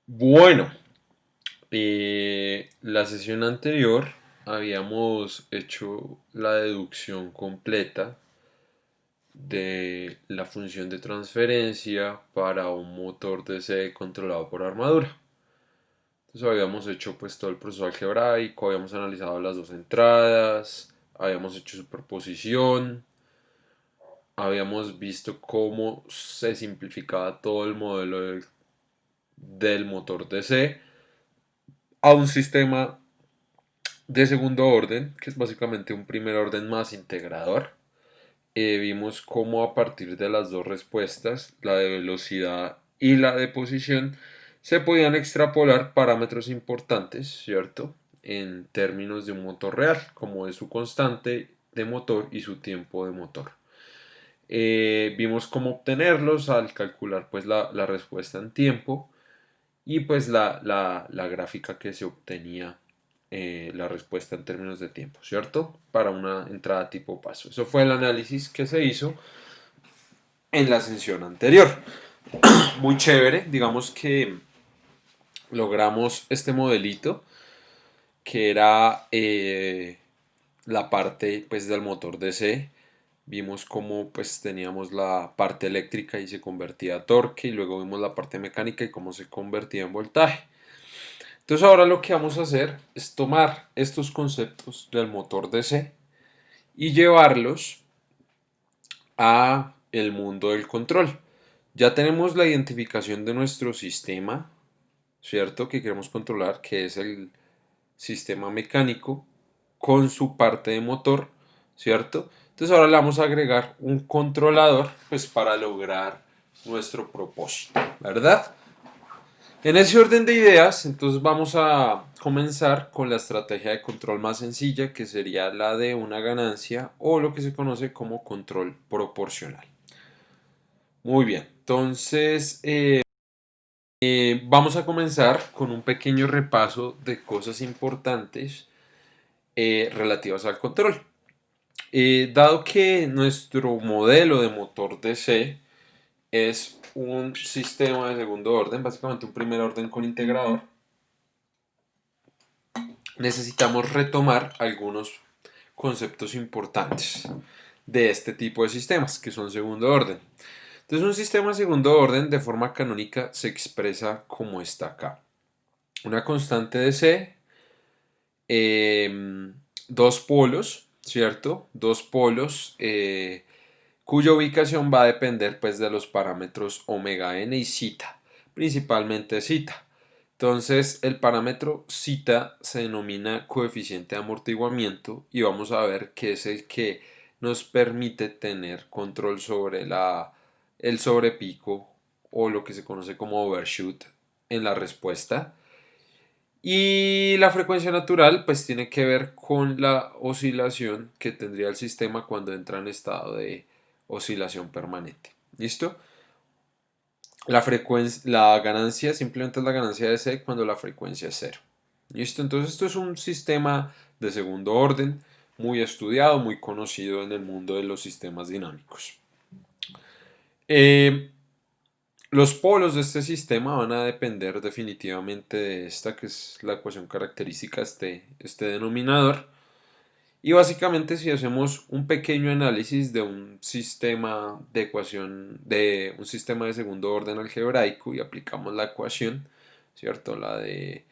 Bueno, la sesión anterior habíamos hecho la deducción completa de la función de transferencia para un motor DC controlado por armadura. Entonces habíamos hecho pues todo el proceso algebraico, habíamos analizado las dos entradas, habíamos hecho superposición, habíamos visto cómo se simplificaba todo el modelo del motor DC a un sistema de segundo orden, que es básicamente un primer orden más integrador. Vimos cómo a partir de las dos respuestas, la de velocidad y la de posición, se podían extrapolar parámetros importantes, ¿cierto? En términos de un motor real, como es su constante de motor y su tiempo de motor. Vimos cómo obtenerlos al calcular pues la respuesta en tiempo y pues la gráfica que se obtenía la respuesta en términos de tiempo, ¿cierto? Para una entrada tipo paso. Eso fue el análisis que se hizo en la sesión anterior. Muy chévere, digamos que logramos este modelito que era la parte pues del motor DC. Vimos cómo pues teníamos la parte eléctrica y se convertía a torque y luego vimos la parte mecánica y cómo se convertía en voltaje. Entonces ahora lo que vamos a hacer es tomar estos conceptos del motor DC y llevarlos a el mundo del control. Ya tenemos la identificación de nuestro sistema, ¿cierto? Que queremos controlar, que es el sistema mecánico con su parte de motor, ¿cierto? Entonces ahora le vamos a agregar un controlador, pues para lograr nuestro propósito, ¿verdad? En ese orden de ideas, entonces vamos a comenzar con la estrategia de control más sencilla, que sería la de una ganancia o lo que se conoce como control proporcional. Muy bien, entonces vamos a comenzar con un pequeño repaso de cosas importantes relativas al control. Dado que nuestro modelo de motor DC es un sistema de segundo orden, básicamente un primer orden con integrador, necesitamos retomar algunos conceptos importantes de este tipo de sistemas que son segundo orden. Entonces un sistema de segundo orden de forma canónica se expresa como está acá. Una constante de C, dos polos, ¿cierto? Dos polos cuya ubicación va a depender pues de los parámetros omega n y zeta, principalmente zeta. Entonces el parámetro zeta se denomina coeficiente de amortiguamiento y vamos a ver que es el que nos permite tener control sobre el sobrepico o lo que se conoce como overshoot en la respuesta. Y la frecuencia natural pues tiene que ver con la oscilación que tendría el sistema cuando entra en estado de oscilación permanente. ¿Listo? La ganancia simplemente es la ganancia de C cuando la frecuencia es cero. ¿Listo? Entonces esto es un sistema de segundo orden muy estudiado, muy conocido en el mundo de los sistemas dinámicos. Eh, los polos de este sistema van a depender definitivamente de esta que es la ecuación característica, este denominador. Y básicamente si hacemos un pequeño análisis de un sistema de ecuación, de un sistema de segundo orden algebraico y aplicamos la ecuación, ¿cierto? La de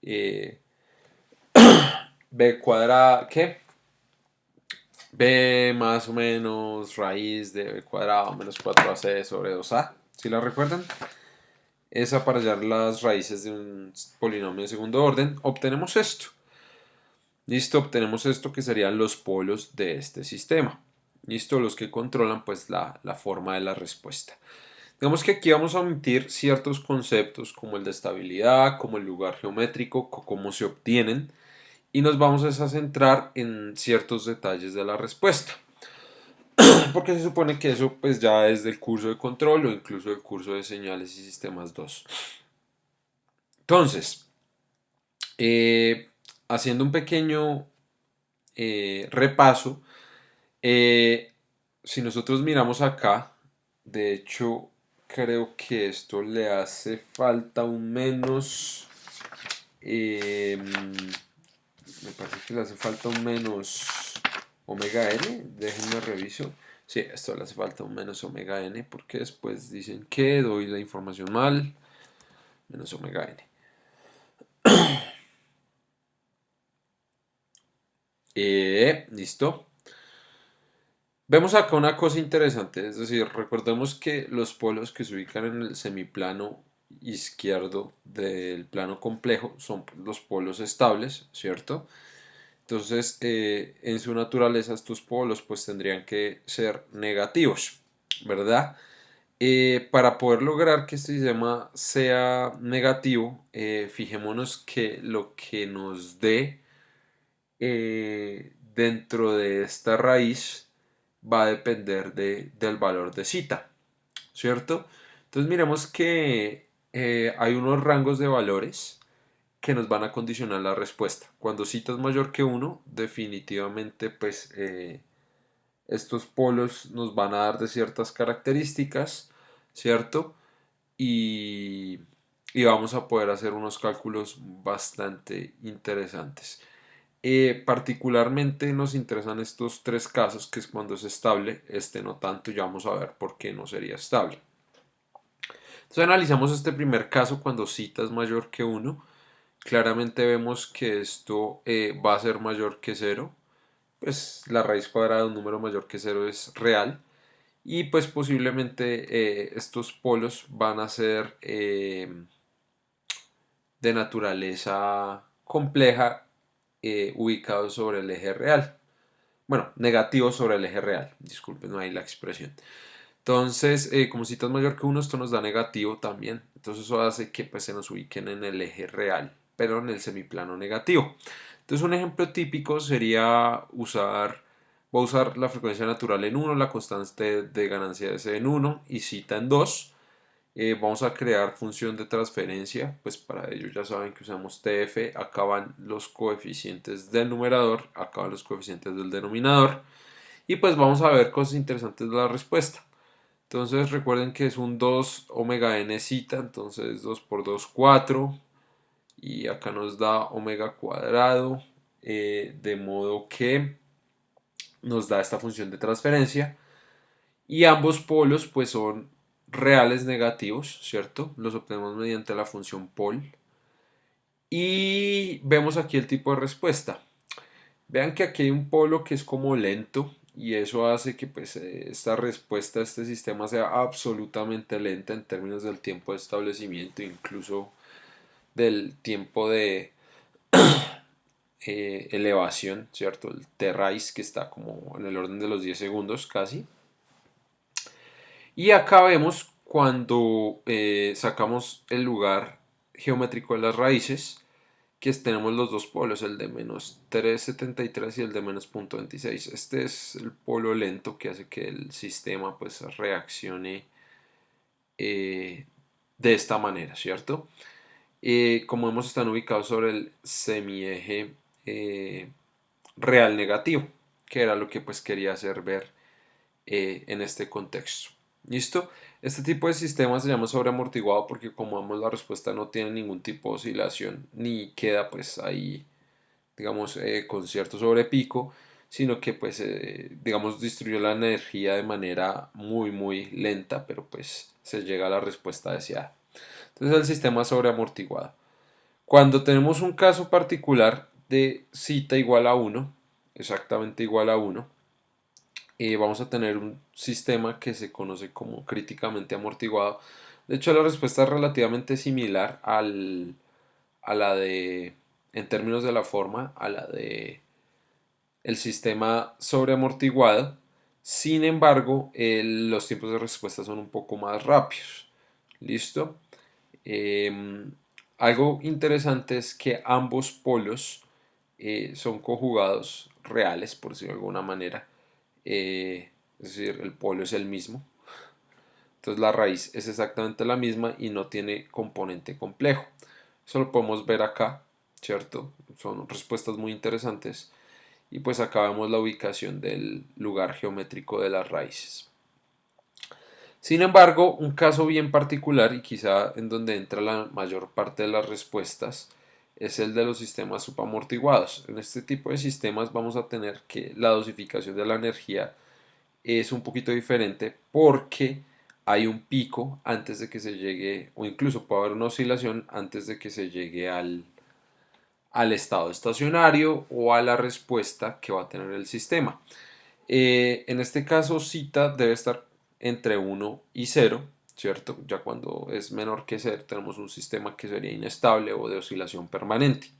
eh, b cuadrado, ¿qué? B más o menos raíz de b cuadrado menos 4ac sobre 2a, ¿sí la recuerdan? Esa para hallar las raíces de un polinomio de segundo orden, obtenemos esto. Listo, obtenemos esto que serían los polos de este sistema. Listo, los que controlan pues la forma de la respuesta. Digamos que aquí vamos a omitir ciertos conceptos como el de estabilidad, como el lugar geométrico, cómo se obtienen y nos vamos a centrar en ciertos detalles de la respuesta. Porque se supone que eso pues ya es del curso de control o incluso del curso de señales y sistemas 2. Entonces, haciendo un pequeño repaso, si nosotros miramos acá, de hecho, creo que esto le hace falta un menos. Me parece que le hace falta un menos omega n. Déjenme reviso. Sí, esto le hace falta un menos omega n porque después dicen que doy la información mal. Menos omega n. Listo. Vemos acá una cosa interesante, es decir, recordemos que los polos que se ubican en el semiplano izquierdo del plano complejo son los polos estables, ¿cierto? Entonces, en su naturaleza estos polos pues tendrían que ser negativos, ¿verdad? Para poder lograr que este sistema sea negativo, fijémonos que lo que nos dé dentro de esta raíz va a depender del valor de zeta, ¿cierto? Entonces miremos que hay unos rangos de valores que nos van a condicionar la respuesta. Cuando zeta es mayor que 1, definitivamente pues estos polos nos van a dar de ciertas características, ¿cierto? Y, y vamos a poder hacer unos cálculos bastante interesantes. Particularmente nos interesan estos tres casos, que es cuando es estable, este no tanto, ya vamos a ver por qué no sería estable. Entonces analizamos este primer caso cuando zeta es mayor que 1. Claramente vemos que esto va a ser mayor que 0. Pues la raíz cuadrada de un número mayor que 0 es real. Y pues posiblemente estos polos van a ser de naturaleza compleja ubicados sobre el eje real. Bueno, negativo sobre el eje real, disculpen ahí la expresión. Entonces, como zeta es mayor que 1, esto nos da negativo también. Entonces eso hace que pues, se nos ubiquen en el eje real, pero en el semiplano negativo. Entonces un ejemplo típico sería voy a usar la frecuencia natural en 1, la constante de ganancia de C en 1 y zeta en 2. Vamos a crear función de transferencia, pues para ello ya saben que usamos TF, acá van los coeficientes del numerador, acá van los coeficientes del denominador y pues vamos a ver cosas interesantes de la respuesta. Entonces recuerden que es un 2 omega n zeta, entonces 2 por 2 4 y acá nos da omega cuadrado, de modo que nos da esta función de transferencia y ambos polos pues son reales negativos, ¿cierto? Los obtenemos mediante la función pol. Y vemos aquí el tipo de respuesta. Vean que aquí hay un polo que es como lento y eso hace que pues esta respuesta a este sistema sea absolutamente lenta en términos del tiempo de establecimiento, incluso del tiempo de elevación, ¿cierto? El T-RAIS que está como en el orden de los 10 segundos casi. Y acá vemos cuando sacamos el lugar geométrico de las raíces, que tenemos los dos polos, el de menos 3,73 y el de menos 0,26. Este es el polo lento que hace que el sistema pues reaccione de esta manera, ¿cierto? Como vemos están ubicados sobre el semieje real negativo, que era lo que pues quería hacer ver en este contexto. ¿Listo? Este tipo de sistema se llama sobreamortiguado porque como vemos la respuesta no tiene ningún tipo de oscilación ni queda pues ahí digamos con cierto sobrepico, sino que pues digamos distribuye la energía de manera muy lenta, pero pues se llega a la respuesta deseada. Entonces el sistema sobreamortiguado. Cuando tenemos un caso particular de zeta igual a 1, exactamente igual a 1, vamos a tener un sistema que se conoce como críticamente amortiguado. De hecho, la respuesta es relativamente similar a la de, en términos de la forma, a la de el sistema sobreamortiguado. Sin embargo, los tiempos de respuesta son un poco más rápidos. ¿Listo? Algo interesante es que ambos polos son conjugados reales, por decirlo de alguna manera. Es decir, el polo es el mismo. Entonces la raíz es exactamente la misma y no tiene componente complejo. Eso lo podemos ver acá, ¿cierto? Son respuestas muy interesantes. Y pues acá vemos la ubicación del lugar geométrico de las raíces. Sin embargo, un caso bien particular y quizá en donde entra la mayor parte de las respuestas es el de los sistemas subamortiguados. En este tipo de sistemas vamos a tener que la dosificación de la energía es un poquito diferente porque hay un pico antes de que se llegue, o incluso puede haber una oscilación antes de que se llegue al estado estacionario o a la respuesta que va a tener el sistema. En este caso, zeta debe estar entre 1 y 0, ¿cierto? Ya cuando es menor que 0 tenemos un sistema que sería inestable o de oscilación permanente.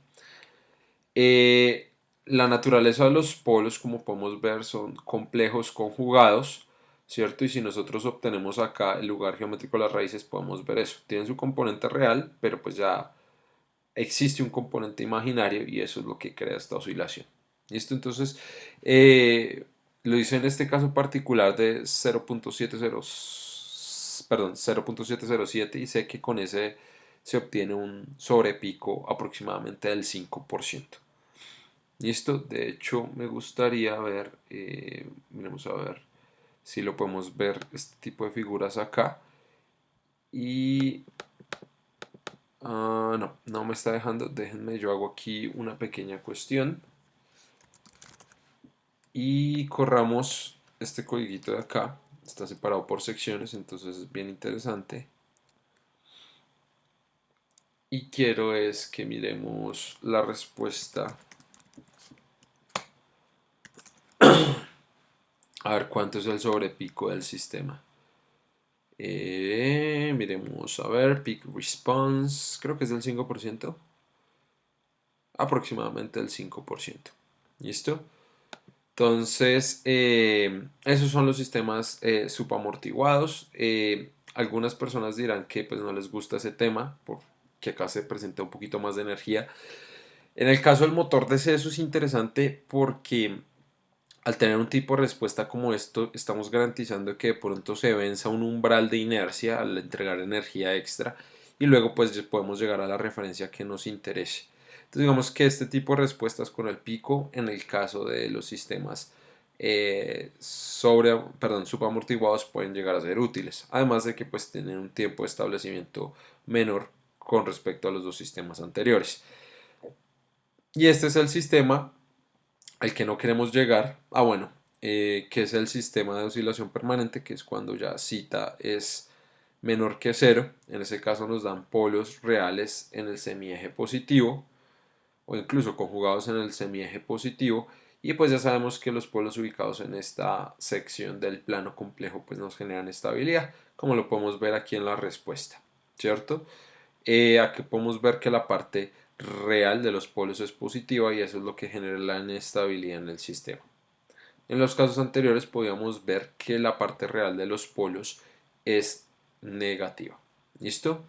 La naturaleza de los polos, como podemos ver, son complejos conjugados, ¿cierto? Y si nosotros obtenemos acá el lugar geométrico de las raíces, podemos ver eso. Tienen su componente real, pero pues ya existe un componente imaginario y eso es lo que crea esta oscilación. ¿Listo? Entonces, lo hice en este caso particular de 0.707 y sé que con ese se obtiene un sobrepico aproximadamente del 5%. ¿Listo? De hecho, me gustaría ver, miremos a ver si lo podemos ver este tipo de figuras acá. Y no me está dejando. Déjenme, yo hago aquí una pequeña cuestión. Y corramos este codiguito de acá. Está separado por secciones, entonces es bien interesante. Y quiero es que miremos la respuesta. A ver cuánto es el sobrepico del sistema. Miremos a ver, peak response, creo que es del 5%. Aproximadamente el 5%. ¿Listo? Entonces, esos son los sistemas subamortiguados. Algunas personas dirán que pues, no les gusta ese tema, porque acá se presenta un poquito más de energía. En el caso del motor DC eso es interesante porque al tener un tipo de respuesta como esto, estamos garantizando que de pronto se venza un umbral de inercia al entregar energía extra y luego pues podemos llegar a la referencia que nos interese. Entonces digamos que este tipo de respuestas con el pico en el caso de los sistemas subamortiguados pueden llegar a ser útiles, además de que pues tienen un tiempo de establecimiento menor con respecto a los dos sistemas anteriores. Y este es el sistema al que no queremos llegar. Bueno, que es el sistema de oscilación permanente, que es cuando ya zeta es menor que cero. En ese caso nos dan polos reales en el semieje positivo o incluso conjugados en el semieje positivo. Y pues ya sabemos que los polos ubicados en esta sección del plano complejo pues nos generan estabilidad, como lo podemos ver aquí en la respuesta, ¿cierto? Aquí podemos ver que la parte real de los polos es positiva y eso es lo que genera la inestabilidad en el sistema. En los casos anteriores podíamos ver que la parte real de los polos es negativa. ¿Listo?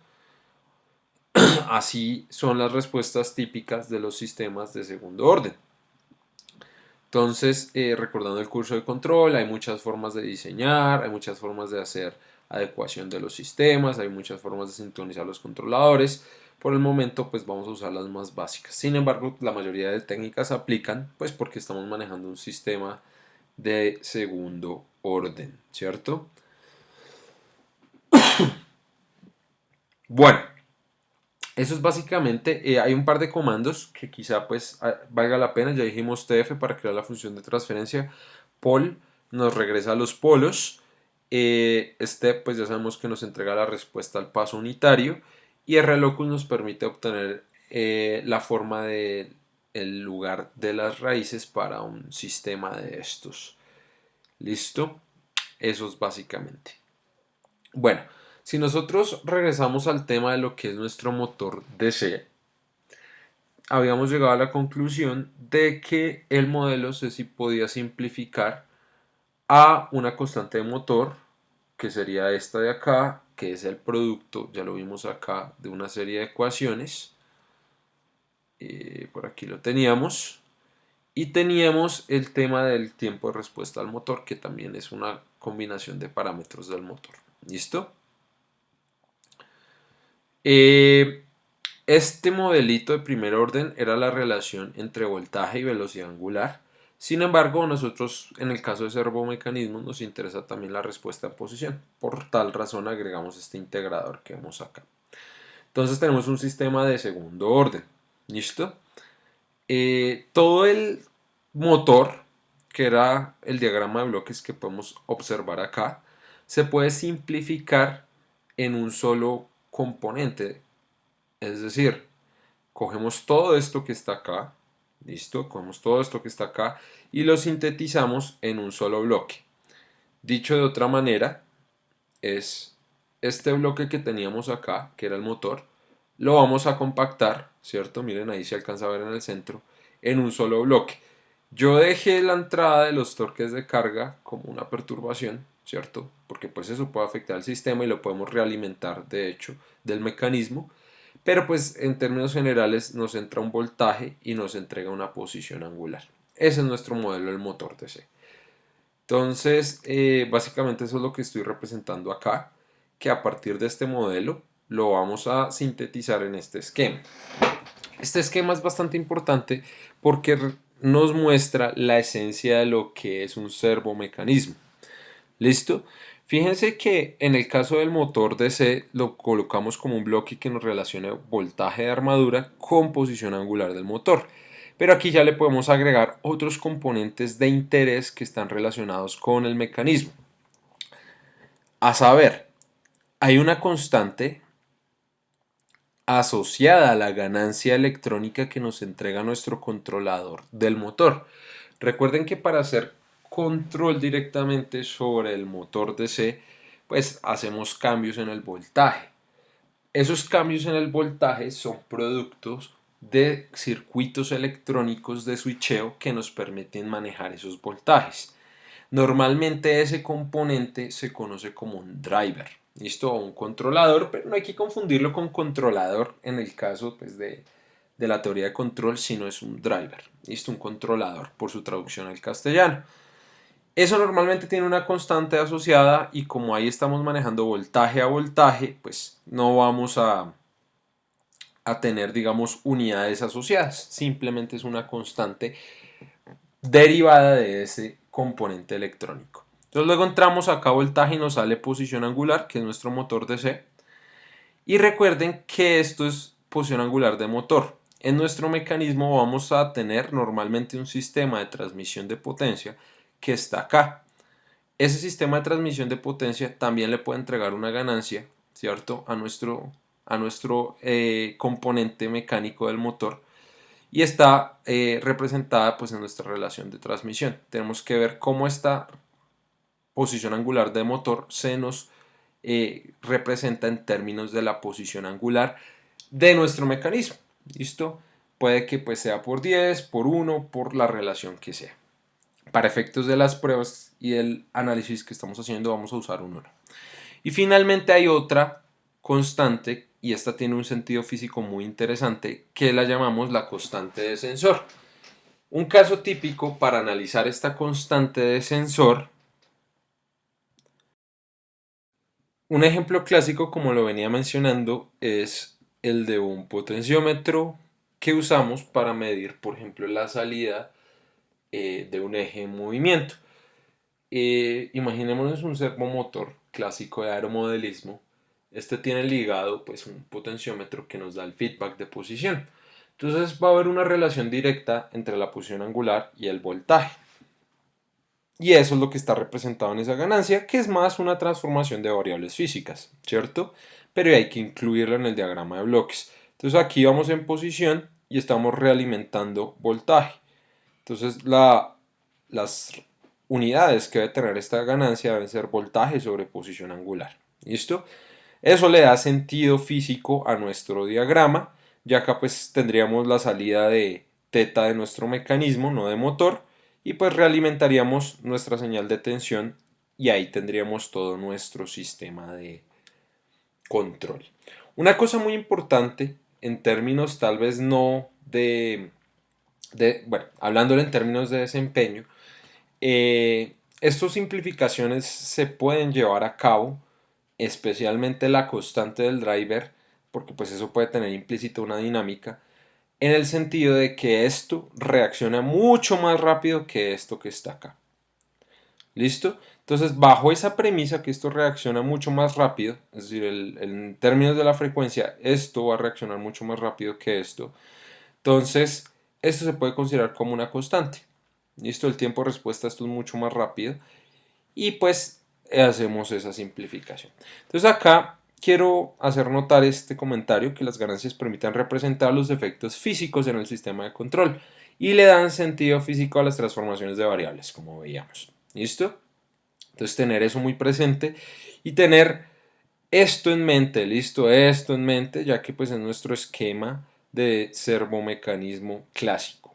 Así son las respuestas típicas de los sistemas de segundo orden. Entonces, recordando el curso de control, hay muchas formas de diseñar, hay muchas formas de hacer adecuación de los sistemas, hay muchas formas de sintonizar los controladores. Por el momento, pues vamos a usar las más básicas. Sin embargo, la mayoría de técnicas se aplican, pues porque estamos manejando un sistema de segundo orden, ¿cierto? Bueno, eso es básicamente, hay un par de comandos que quizá pues valga la pena. Ya dijimos TF para crear la función de transferencia. Pol nos regresa a los polos. Step pues ya sabemos que nos entrega la respuesta al paso unitario. Y RLocus nos permite obtener la forma del lugar de las raíces para un sistema de estos. ¿Listo? Eso es básicamente. Bueno, si nosotros regresamos al tema de lo que es nuestro motor DC, habíamos llegado a la conclusión de que el modelo se podía simplificar a una constante de motor, que sería esta de acá, que es el producto, ya lo vimos acá, de una serie de ecuaciones. Por aquí lo teníamos. Y teníamos el tema del tiempo de respuesta al motor, que también es una combinación de parámetros del motor. ¿Listo? Este modelito de primer orden era la relación entre voltaje y velocidad angular, Sin embargo, nosotros en el caso de servomecanismos nos interesa también la respuesta en posición. Por tal razón agregamos este integrador que vemos acá. Entonces tenemos un sistema de segundo orden. ¿Listo? Todo el motor, que era el diagrama de bloques que podemos observar acá, se puede simplificar en un solo componente. Es decir, cogemos todo esto que está acá, ¿listo? Cogemos todo esto que está acá y lo sintetizamos en un solo bloque. Dicho de otra manera, es este bloque que teníamos acá, que era el motor, lo vamos a compactar, ¿cierto? Miren, ahí se alcanza a ver en el centro, en un solo bloque. Yo dejé la entrada de los torques de carga como una perturbación, ¿cierto? Porque pues eso puede afectar al sistema y lo podemos realimentar, de hecho, del mecanismo. Pero pues en términos generales nos entra un voltaje y nos entrega una posición angular. Ese es nuestro modelo del motor DC. Entonces, básicamente eso es lo que estoy representando acá, que a partir de este modelo lo vamos a sintetizar en este esquema. Este esquema es bastante importante porque nos muestra la esencia de lo que es un servomecanismo. ¿Listo? Fíjense que en el caso del motor DC lo colocamos como un bloque que nos relacione voltaje de armadura con posición angular del motor. Pero aquí ya le podemos agregar otros componentes de interés que están relacionados con el mecanismo. A saber, hay una constante asociada a la ganancia electrónica que nos entrega nuestro controlador del motor. Recuerden que para hacer control directamente sobre el motor DC, pues hacemos cambios en el voltaje. Esos cambios en el voltaje son productos de circuitos electrónicos de switcheo que nos permiten manejar esos voltajes. Normalmente ese componente se conoce como un driver, ¿listo? O un controlador, pero no hay que confundirlo con controlador en el caso pues, de la teoría de control, sino es un driver, ¿listo? Un controlador por su traducción al castellano. Eso normalmente tiene una constante asociada y como ahí estamos manejando voltaje a voltaje, pues no vamos a tener, digamos, unidades asociadas. Simplemente es una constante derivada de ese componente electrónico. Entonces luego entramos acá a voltaje y nos sale posición angular, que es nuestro motor DC. Y recuerden que esto es posición angular de motor. En nuestro mecanismo vamos a tener normalmente un sistema de transmisión de potencia que está acá. Ese sistema de transmisión de potencia también le puede entregar una ganancia, ¿cierto? A nuestro componente mecánico del motor y está representada pues en nuestra relación de transmisión. Tenemos que ver cómo esta posición angular de motor se nos representa en términos de la posición angular de nuestro mecanismo. ¿Listo? Puede que pues sea por 10, por 1, por la relación que sea. Para efectos de las pruebas y el análisis que estamos haciendo vamos a usar un 1. Y finalmente hay otra constante, y esta tiene un sentido físico muy interesante, que la llamamos la constante de sensor. Un caso típico para analizar esta constante de sensor, un ejemplo clásico como lo venía mencionando, es el de un potenciómetro que usamos para medir, por ejemplo, la salida de un eje en movimiento. Imaginémonos un servomotor clásico de aeromodelismo. Este tiene ligado pues un potenciómetro que nos da el feedback de posición. Entonces va a haber una relación directa entre la posición angular y el voltaje. Y eso es lo que está representado en esa ganancia, que es más una transformación de variables físicas, ¿cierto? Pero hay que incluirlo en el diagrama de bloques. Entonces aquí vamos en posición y estamos realimentando voltaje. Entonces las unidades que debe tener esta ganancia deben ser voltaje sobre posición angular. ¿Listo? Eso le da sentido físico a nuestro diagrama, ya acá pues tendríamos la salida de teta de nuestro mecanismo, no de motor, y pues realimentaríamos nuestra señal de tensión y ahí tendríamos todo nuestro sistema de control. Una cosa muy importante en términos tal vez no bueno, hablándolo en términos de desempeño, estas simplificaciones se pueden llevar a cabo, especialmente la constante del driver, porque pues eso puede tener implícito una dinámica, en el sentido de que esto reacciona mucho más rápido que esto que está acá. ¿Listo? Entonces, bajo esa premisa que esto reacciona mucho más rápido, es decir, en términos de la frecuencia, esto va a reaccionar mucho más rápido que esto. Entonces, esto se puede considerar como una constante. ¿Listo? El tiempo de respuesta a esto es mucho más rápido. Y pues hacemos esa simplificación. Entonces acá quiero hacer notar este comentario que las ganancias permitan representar los efectos físicos en el sistema de control y le dan sentido físico a las transformaciones de variables, como veíamos. ¿Listo? Entonces tener eso muy presente y tener esto en mente, listo, esto en mente, ya que pues es nuestro esquema de servomecanismo clásico.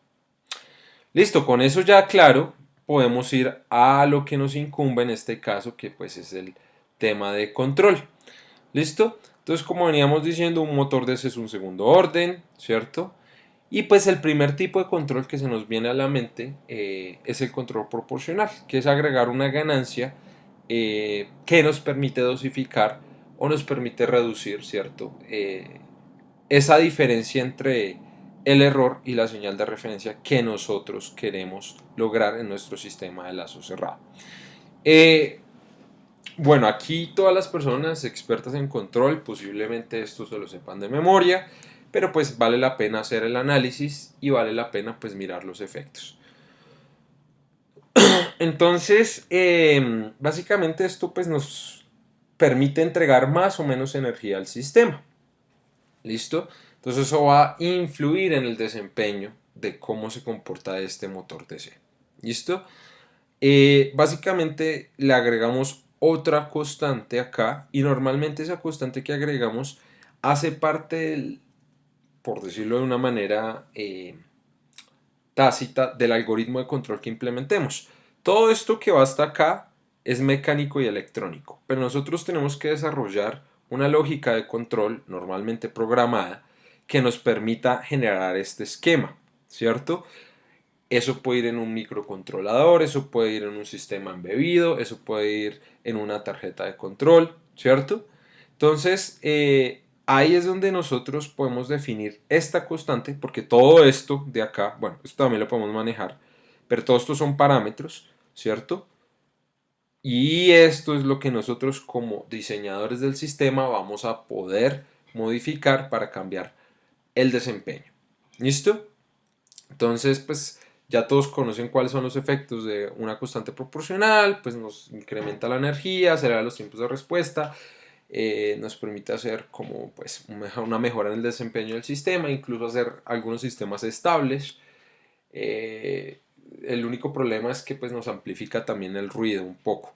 Listo, con eso ya claro, podemos ir a lo que nos incumbe en este caso, que pues es el tema de control. ¿Listo? Entonces, como veníamos diciendo, un motor de ese es un segundo orden, ¿cierto? Y pues el primer tipo de control que se nos viene a la mente es el control proporcional, que es agregar una ganancia que nos permite dosificar o nos permite reducir, ¿cierto? Esa diferencia entre el error y la señal de referencia que nosotros queremos lograr en nuestro sistema de lazo cerrado. Bueno, aquí todas las personas expertas en control posiblemente esto se lo sepan de memoria, pero pues vale la pena hacer el análisis y vale la pena pues mirar los efectos. Entonces, básicamente esto pues nos permite entregar más o menos energía al sistema. ¿Listo? Entonces eso va a influir en el desempeño de cómo se comporta este motor DC. ¿Listo? Básicamente le agregamos otra constante acá y normalmente esa constante que agregamos hace parte del, por decirlo de una manera tácita, del algoritmo de control que implementemos. Todo esto que va hasta acá es mecánico y electrónico, pero nosotros tenemos que desarrollar una lógica de control normalmente programada que nos permita generar este esquema, ¿cierto? Eso puede ir en un microcontrolador, eso puede ir en un sistema embebido, eso puede ir en una tarjeta de control, ¿cierto? Entonces, ahí es donde nosotros podemos definir esta constante, porque todo esto de acá, bueno, esto también lo podemos manejar, pero todos estos son parámetros, ¿cierto? Y esto es lo que nosotros como diseñadores del sistema vamos a poder modificar para cambiar el desempeño. ¿Listo? Entonces, pues ya todos conocen cuáles son los efectos de una constante proporcional, pues nos incrementa la energía, acelera los tiempos de respuesta, nos permite hacer como pues una mejora en el desempeño del sistema, incluso hacer algunos sistemas estables. Eh, el único problema es que pues nos amplifica también el ruido un poco.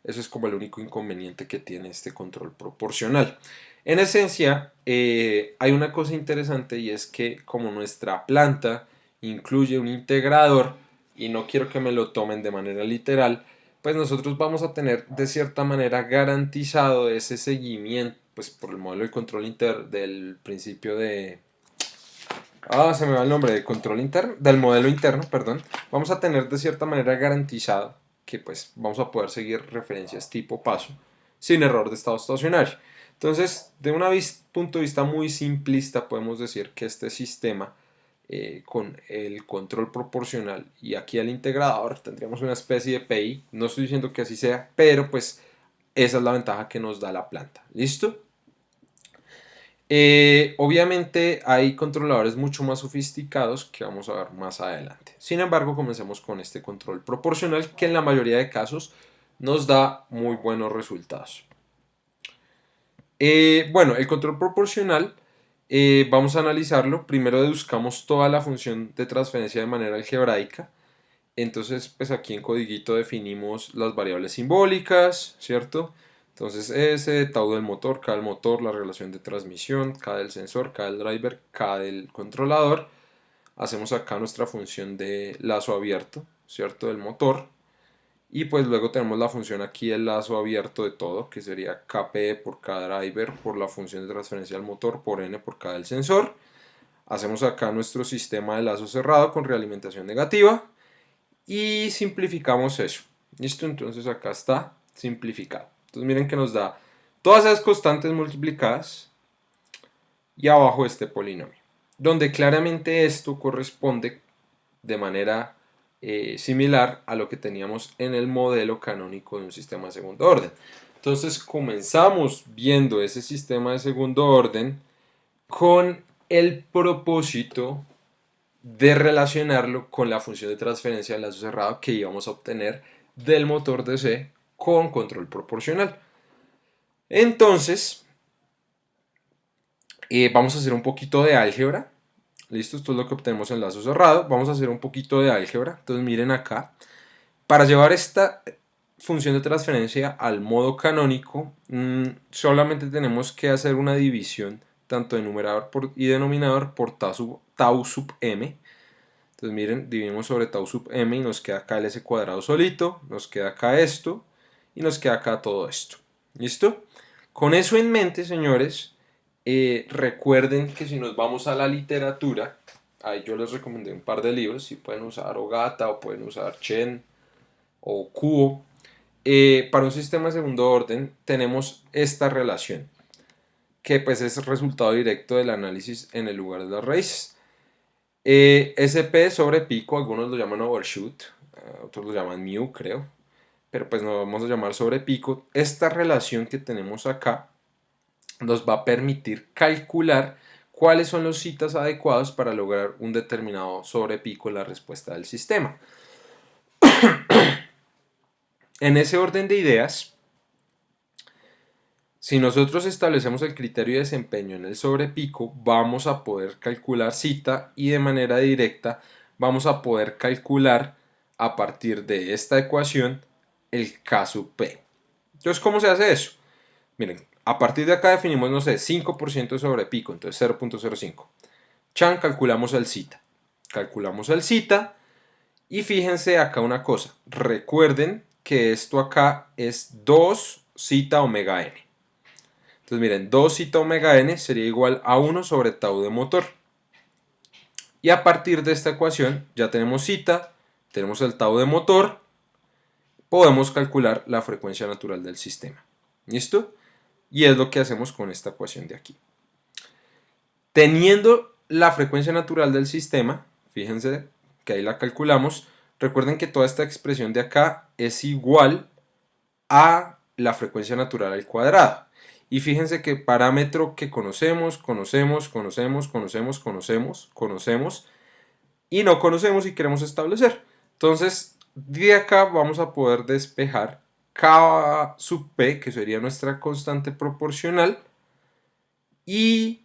Eso es como el único inconveniente que tiene este control proporcional. En esencia, hay una cosa interesante y es que como nuestra planta incluye un integrador, y no quiero que me lo tomen de manera literal, pues nosotros vamos a tener de cierta manera garantizado ese seguimiento, pues por el modelo de control del principio de... se me va el nombre de control interno, del modelo interno, perdón. Vamos a tener de cierta manera garantizado que pues vamos a poder seguir referencias tipo paso sin error de estado estacionario. Entonces, de un punto de vista muy simplista, podemos decir que este sistema con el control proporcional y aquí el integrador tendríamos una especie de PI. No estoy diciendo que así sea, pero pues esa es la ventaja que nos da la planta. ¿Listo? Obviamente hay controladores mucho más sofisticados que vamos a ver más adelante. Sin embargo, comencemos con este control proporcional que en la mayoría de casos nos da muy buenos resultados. Bueno, el control proporcional vamos a analizarlo. Primero deduzcamos toda la función de transferencia de manera algebraica. Entonces, pues aquí en codiguito definimos las variables simbólicas, ¿cierto? Entonces, S, tau del motor, K del motor, la relación de transmisión, K del sensor, K del driver, K del controlador. Hacemos acá nuestra función de lazo abierto, ¿cierto? Del motor. Y pues luego tenemos la función aquí del lazo abierto de todo, que sería Kp por K driver por la función de transferencia del motor por N por K del sensor. Hacemos acá nuestro sistema de lazo cerrado con realimentación negativa y simplificamos eso. ¿Listo? Entonces acá está simplificado. Entonces miren que nos da todas esas constantes multiplicadas y abajo este polinomio. donde claramente esto corresponde de manera similar a lo que teníamos en el modelo canónico de un sistema de segundo orden. Entonces comenzamos viendo ese sistema de segundo orden con el propósito de relacionarlo con la función de transferencia de lazo cerrado que íbamos a obtener del motor DC con control proporcional. Entonces, vamos a hacer un poquito de álgebra. Listo, esto es lo que obtenemos en lazo cerrado. Vamos a hacer un poquito de álgebra. Entonces miren acá. Para llevar esta función de transferencia al modo canónico, solamente tenemos que hacer una división tanto de numerador y denominador por tau sub m. Entonces miren, dividimos sobre tau sub m y nos queda acá el s cuadrado solito, nos queda acá esto y nos queda acá todo esto. ¿Listo? Con eso en mente, señores, recuerden que si nos vamos a la literatura, ahí yo les recomendé un par de libros, si pueden usar Ogata o pueden usar Chen o Kuo. Para un sistema de segundo orden tenemos esta relación, que pues es el resultado directo del análisis en el lugar de las raíces. SP sobre pico, algunos lo llaman overshoot, otros lo llaman mu, creo, pero pues nos vamos a llamar sobre pico. Esta relación que tenemos acá nos va a permitir calcular cuáles son los citas adecuados para lograr un determinado sobrepico en la respuesta del sistema. En ese orden de ideas, si nosotros establecemos el criterio de desempeño en el sobrepico, vamos a poder calcular cita y de manera directa vamos a poder calcular a partir de esta ecuación el K sub P. Entonces, ¿cómo se hace eso? Miren, a partir de acá definimos, no sé, 5% de sobrepico, entonces 0.05. Chan, calculamos el cita. Calculamos el cita y fíjense acá una cosa. Recuerden que esto acá es 2 cita omega n. Entonces miren, 2 cita omega n sería igual a 1 sobre tau de motor. Y a partir de esta ecuación ya tenemos cita, tenemos el tau de motor, podemos calcular la frecuencia natural del sistema. ¿Listo? Y es lo que hacemos con esta ecuación de aquí. Teniendo la frecuencia natural del sistema, fíjense que ahí la calculamos, recuerden que toda esta expresión de acá es igual a la frecuencia natural al cuadrado. Y fíjense que parámetro que conocemos y no conocemos y queremos establecer. Entonces, de acá vamos a poder despejar K sub P, que sería nuestra constante proporcional, y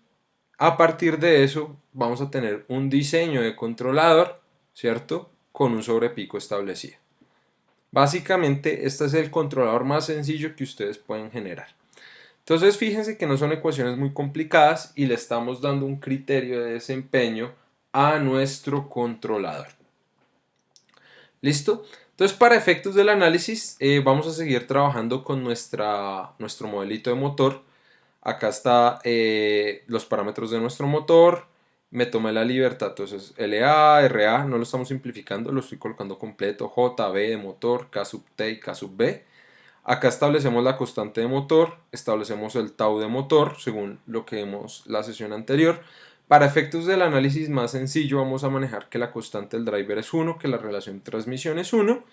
a partir de eso vamos a tener un diseño de controlador, ¿cierto? Con un sobrepico establecido. Básicamente, este es el controlador más sencillo que ustedes pueden generar. Entonces, fíjense que no son ecuaciones muy complicadas y le estamos dando un criterio de desempeño a nuestro controlador. ¿Listo? Entonces, para efectos del análisis, vamos a seguir trabajando con nuestro modelito de motor. Acá está los parámetros de nuestro motor. Me tomé la libertad, entonces LA, RA, no lo estamos simplificando, lo estoy colocando completo. J, B de motor, K sub T y K sub B. Acá establecemos la constante de motor, establecemos el tau de motor, según lo que vimos la sesión anterior. Para efectos del análisis más sencillo vamos a manejar que la constante del driver es 1, que la relación de transmisión es 1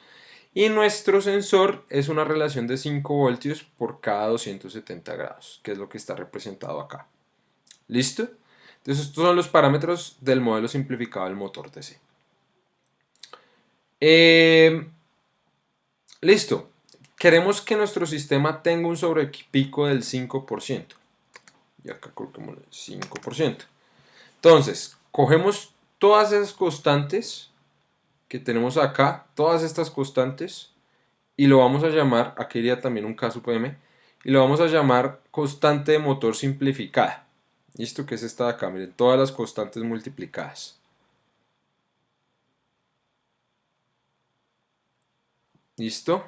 y nuestro sensor es una relación de 5 voltios por cada 270 grados, que es lo que está representado acá. ¿Listo? Entonces estos son los parámetros del modelo simplificado del motor DC. Listo. Queremos que nuestro sistema tenga un sobrepico del 5%. Y acá colocamos el 5%. Entonces, cogemos todas esas constantes que tenemos acá, todas estas constantes, y lo vamos a llamar, aquí iría también un K sub M, y lo vamos a llamar constante de motor simplificada. ¿Listo? Que es esta de acá, miren, todas las constantes multiplicadas. ¿Listo?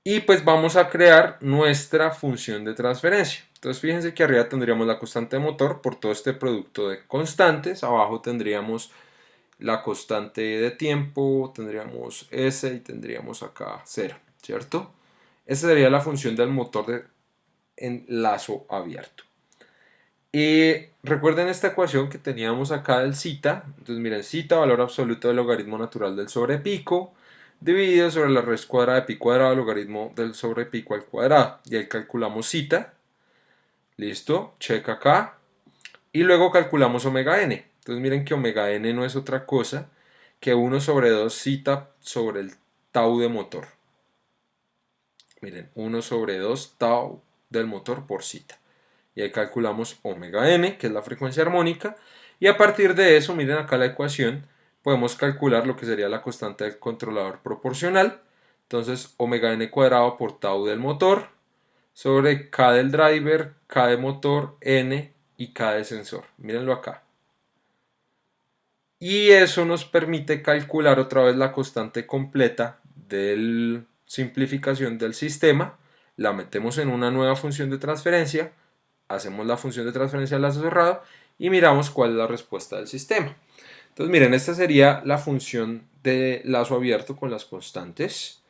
Y pues vamos a crear nuestra función de transferencia. Entonces fíjense que arriba tendríamos la constante de motor por todo este producto de constantes. Abajo tendríamos la constante de tiempo, tendríamos S y tendríamos acá 0, ¿cierto? Esa sería la función del motor en lazo abierto. Y recuerden esta ecuación que teníamos acá del zeta. Entonces miren, zeta, valor absoluto del logaritmo natural del sobre pico, dividido sobre la raíz cuadrada de pi cuadrado, logaritmo del sobre pico al cuadrado. Y ahí calculamos zeta. Listo, check acá. Y luego calculamos omega n. Entonces miren que omega n no es otra cosa que 1 sobre 2 zeta sobre el tau de motor. Miren, 1 sobre 2 tau del motor por zeta. Y ahí calculamos omega n, que es la frecuencia armónica. Y a partir de eso, miren acá la ecuación, podemos calcular lo que sería la constante del controlador proporcional. Entonces, omega n cuadrado por tau del motor sobre k del driver, k de motor, n y k de sensor. Mírenlo acá. Y eso nos permite calcular otra vez la constante completa de la simplificación del sistema. La metemos en una nueva función de transferencia, hacemos la función de transferencia al lazo cerrado y miramos cuál es la respuesta del sistema. Entonces miren, esta sería la función de lazo abierto con las constantes.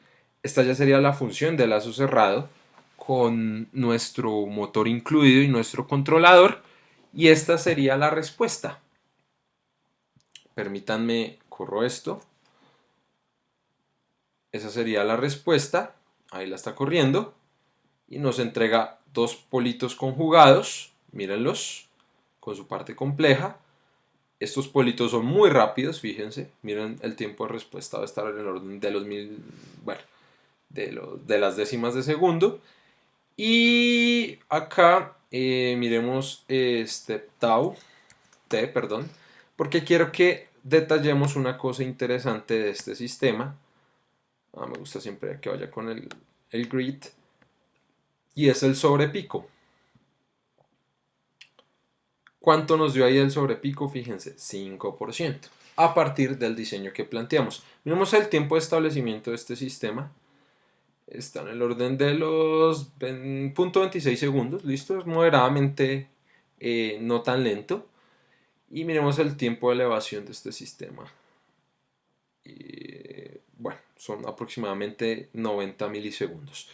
Esta ya sería la función de lazo cerrado con nuestro motor incluido y nuestro controlador. Y esta sería la respuesta. Permítanme, corro esto. Esa sería la respuesta. Ahí la está corriendo. Y nos entrega dos politos conjugados. Mírenlos. Con su parte compleja. Estos politos son muy rápidos, fíjense. Miren, el tiempo de respuesta va a estar en el orden de los de las décimas de segundo. Y acá miremos este t, perdón, porque quiero que detallemos una cosa interesante de este sistema. Me gusta siempre que vaya con el grid. Y es el sobrepico. ¿Cuánto nos dio ahí el sobrepico? Fíjense, 5%. A partir del diseño que planteamos. Miremos el tiempo de establecimiento de este sistema. Está en el orden de los 0.26 segundos. Listo, es moderadamente no tan lento. Y miremos el tiempo de elevación de este sistema. Bueno, son aproximadamente 90 milisegundos.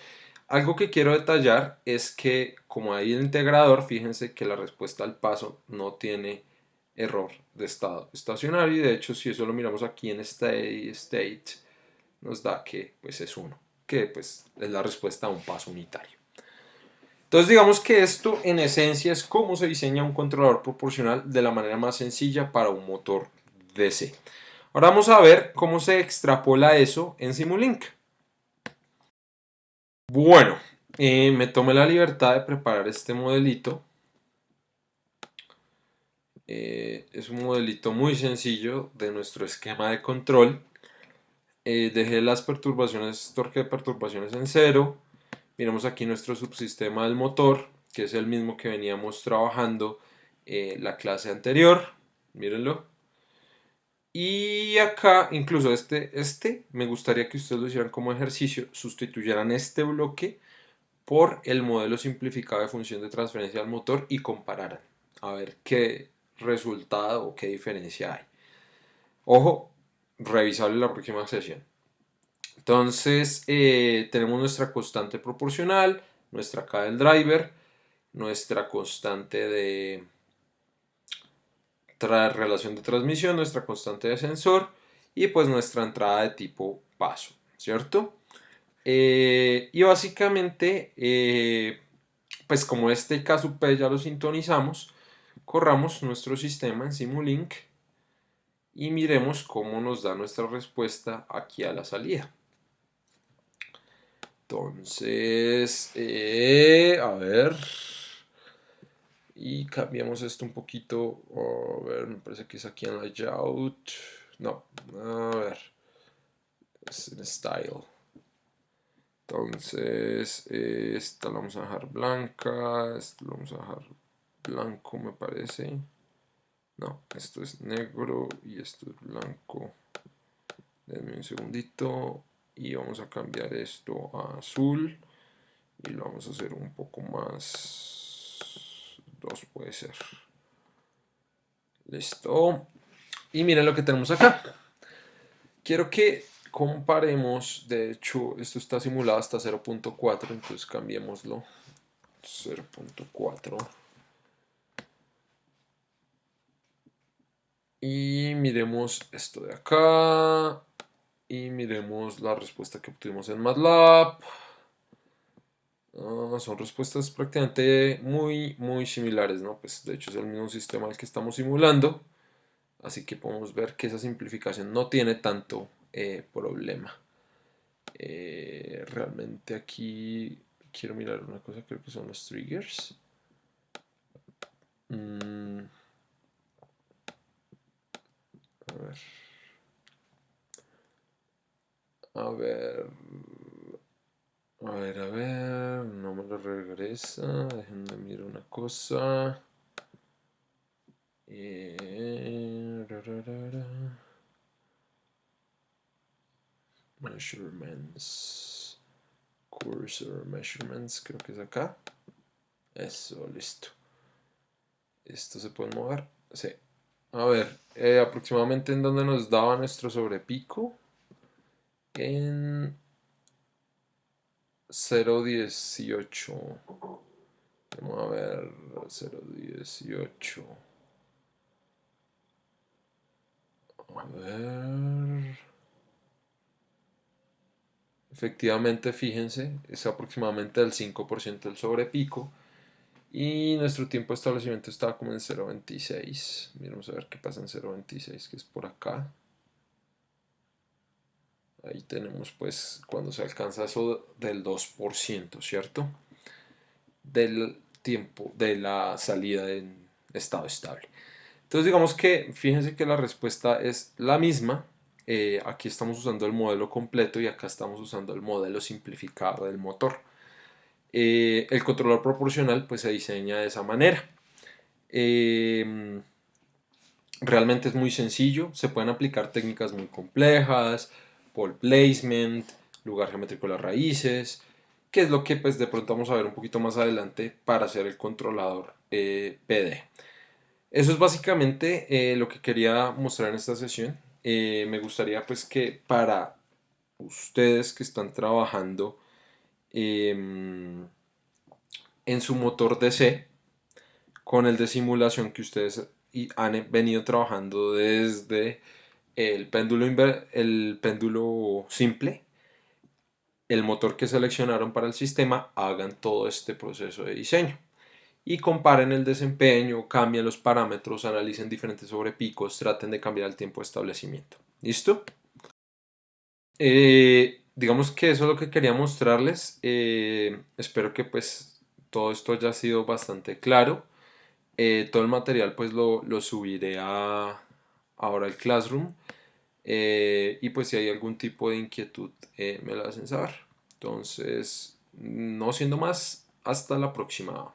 Algo que quiero detallar es que como hay el integrador, fíjense que la respuesta al paso no tiene error de estado estacionario y de hecho si eso lo miramos aquí en state nos da que pues es 1, que pues es la respuesta a un paso unitario. Entonces digamos que esto en esencia es cómo se diseña un controlador proporcional de la manera más sencilla para un motor DC. Ahora vamos a ver cómo se extrapola eso en Simulink. Bueno, me tomé la libertad de preparar este modelito. Es un modelito muy sencillo de nuestro esquema de control. Dejé las perturbaciones, torque de perturbaciones en 0. Miremos aquí nuestro subsistema del motor, que es el mismo que veníamos trabajando la clase anterior. Mírenlo. Y acá, incluso me gustaría que ustedes lo hicieran como ejercicio, sustituyeran este bloque por el modelo simplificado de función de transferencia al motor y compararan a ver qué resultado o qué diferencia hay. Ojo, revisable la próxima sesión. Entonces tenemos nuestra constante proporcional, nuestra K del driver, nuestra constante de relación de transmisión, nuestra constante de sensor y pues nuestra entrada de tipo paso, ¿cierto? Y básicamente, pues como este K_P ya lo sintonizamos, corramos nuestro sistema en Simulink y miremos cómo nos da nuestra respuesta aquí a la salida. Entonces, a ver, y cambiamos esto un poquito, a ver, me parece que es aquí en layout, no, a ver, es en style. Entonces, esta la vamos a dejar blanca, esto lo vamos a dejar blanco me parece. No, esto es negro y esto es blanco. Denme un segundito y vamos a cambiar esto a azul y lo vamos a hacer un poco más, 2 puede ser. Listo. Y miren lo que tenemos acá. Quiero que comparemos, de hecho esto está simulado hasta 0.4, entonces cambiémoslo 0.4. Y miremos esto de acá. Y miremos la respuesta que obtuvimos en MATLAB. Son respuestas prácticamente muy similares, ¿no? Pues de hecho es el mismo sistema al que estamos simulando. Así que podemos ver que esa simplificación no tiene tanto problema. Realmente aquí quiero mirar una cosa, creo que son los triggers. A ver. A ver. A ver. No me lo regresa. Déjenme mirar una cosa. Measurements. Cursor measurements, creo que es acá. Eso, listo. Esto se puede mover. Sí. A ver, aproximadamente en donde nos daba nuestro sobrepico. En 0.18. Vamos a ver, 0.18. A ver. Efectivamente, fíjense, es aproximadamente el 5% del sobrepico. Y nuestro tiempo de establecimiento estaba como en 0.26. Miremos a ver qué pasa en 0.26, que es por acá. Ahí tenemos pues cuando se alcanza eso del 2%, ¿cierto? Del tiempo de la salida en estado estable. Entonces digamos que fíjense que la respuesta es la misma. Aquí estamos usando el modelo completo y acá estamos usando el modelo simplificado del motor. El controlador proporcional pues se diseña de esa manera. Realmente es muy sencillo, se pueden aplicar técnicas muy complejas, pole placement, lugar geométrico de las raíces, que es lo que pues de pronto vamos a ver un poquito más adelante para hacer el controlador PD. Eso es básicamente lo que quería mostrar en esta sesión. Me gustaría pues que para ustedes que están trabajando en su motor DC, con el de simulación que ustedes han venido trabajando desde el péndulo simple, el motor que seleccionaron para el sistema, hagan todo este proceso de diseño y comparen el desempeño, cambien los parámetros, analicen diferentes sobrepicos, traten de cambiar el tiempo de establecimiento. ¿Listo? Digamos que eso es lo que quería mostrarles. Espero que pues todo esto haya sido bastante claro. Todo el material pues lo subiré ahora al Classroom. Y pues si hay algún tipo de inquietud me lo hacen saber. Entonces, no siendo más, hasta la próxima.